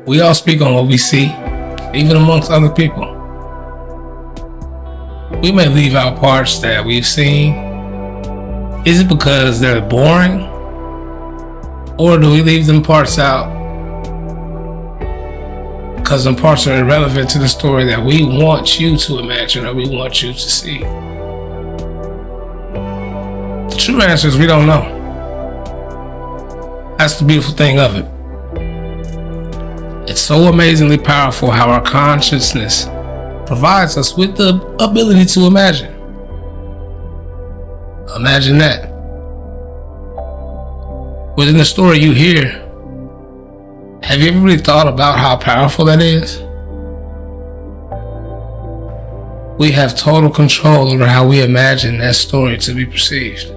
We all speak on what we see, even amongst other people. We may leave out parts that we've seen. Is it because they're boring? Or do we leave them parts out because them parts are irrelevant to the story that we want you to imagine or we want you to see? The true answer is we don't know. That's the beautiful thing of it. It's so amazingly powerful how our consciousness provides us with the ability to imagine. Imagine that. Within the story you hear, have you ever really thought about how powerful that is? We have total control over how we imagine that story to be perceived.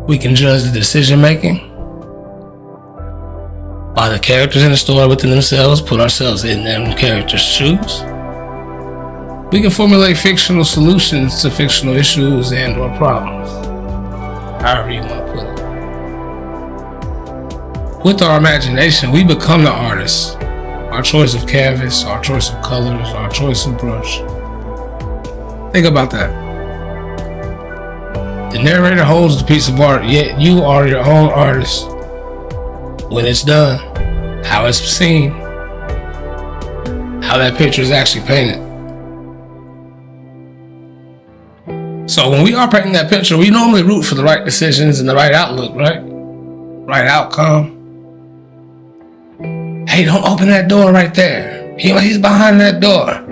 We can judge the decision making by the characters in the story within themselves, put ourselves in them characters' shoes. We can formulate fictional solutions to fictional issues and or problems, however you want to put it. With our imagination, we become the artist. Our choice of canvas, our choice of colors, our choice of brush. Think about that. The narrator holds the piece of art, yet you are your own artist. When it's done, how it's seen, how that picture is actually painted. So when we are painting that picture, we normally root for the right decisions and the right outlook, right? Right outcome. Hey, don't open that door right there. He's behind that door.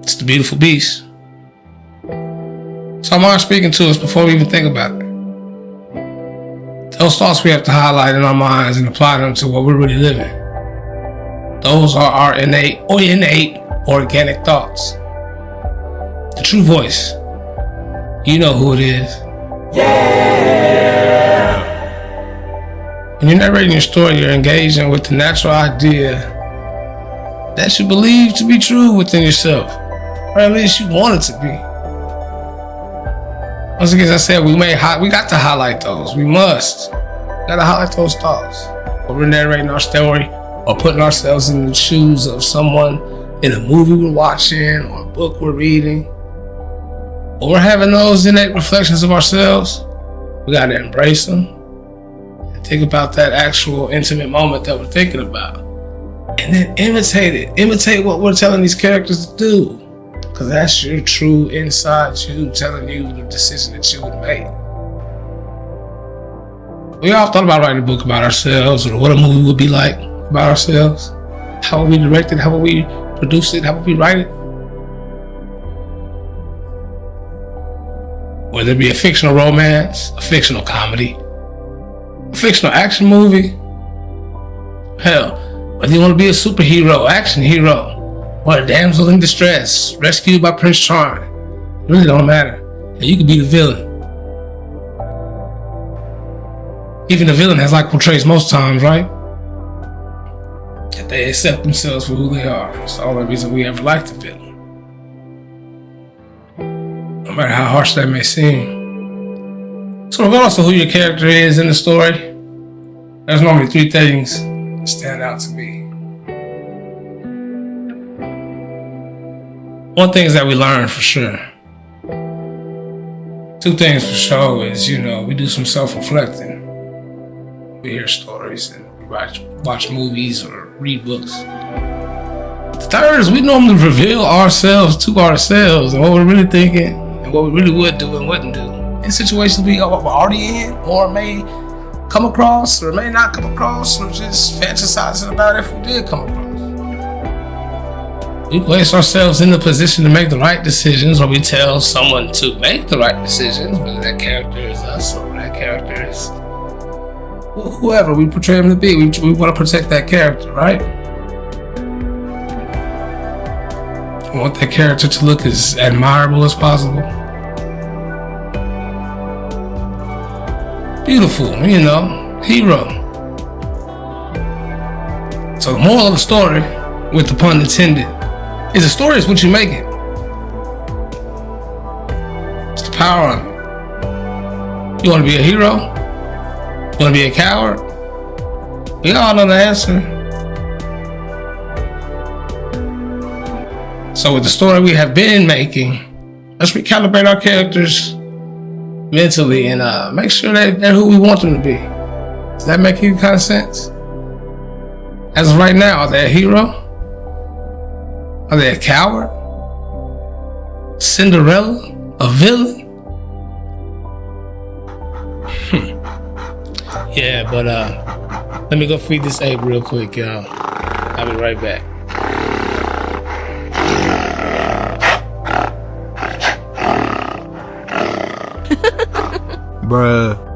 It's the beautiful beast. So I'm speaking to us before we even think about it. Those thoughts we have to highlight in our minds and apply them to what we're really living. Those are our innate organic thoughts. The true voice. You know who it is. Yeah! When you're narrating your story, you're engaging with the natural idea that you believe to be true within yourself. Or at least you want it to be. Once again, as I said, we got to highlight those. We must. We got to highlight those thoughts. When we're narrating our story or putting ourselves in the shoes of someone in a movie we're watching or a book we're reading. When we're having those innate reflections of ourselves, we got to embrace them and think about that actual intimate moment that we're thinking about. And then imitate it. Imitate what we're telling these characters to do. Because that's your true inside you telling you the decision that you would make. We all thought about writing a book about ourselves or what a movie would be like about ourselves. How would we direct it? How would we produce it? How would we write it? Whether it be a fictional romance, a fictional comedy, a fictional action movie. Hell, whether you want to be a superhero, action hero, or a damsel in distress, rescued by Prince Charming. It really don't matter. And you could be the villain. Even the villain has like portrays most times, right? That they accept themselves for who they are. It's the only reason we ever like the villain. No matter how harsh that may seem. So regardless of who your character is in the story, there's normally three things that stand out to me. One thing is that we learn for sure. Two things for sure is, we do some self-reflecting. We hear stories and we watch movies or read books. The third is we normally reveal ourselves to ourselves and what we're really thinking and what we really would do and wouldn't do in situations we are already in or may come across or may not come across or just fantasizing about if we did come across. We place ourselves in the position to make the right decisions, or we tell someone to make the right decisions, whether that character is us or that character is whoever we portray him to be. We want to protect that character, right? We want that character to look as admirable as possible. Beautiful, hero. So the moral of the story, with the pun intended, is the story is what you make it. It's the power of it. You want to be a hero? You want to be a coward? We all know the answer. So with the story we have been making, let's recalibrate our characters mentally and make sure that they're who we want them to be. Does that make any kind of sense? As of right now, are they a hero? Are they a coward? Cinderella? A villain? Yeah, but let me go feed this ape real quick, y'all. I'll be right back. Bruh.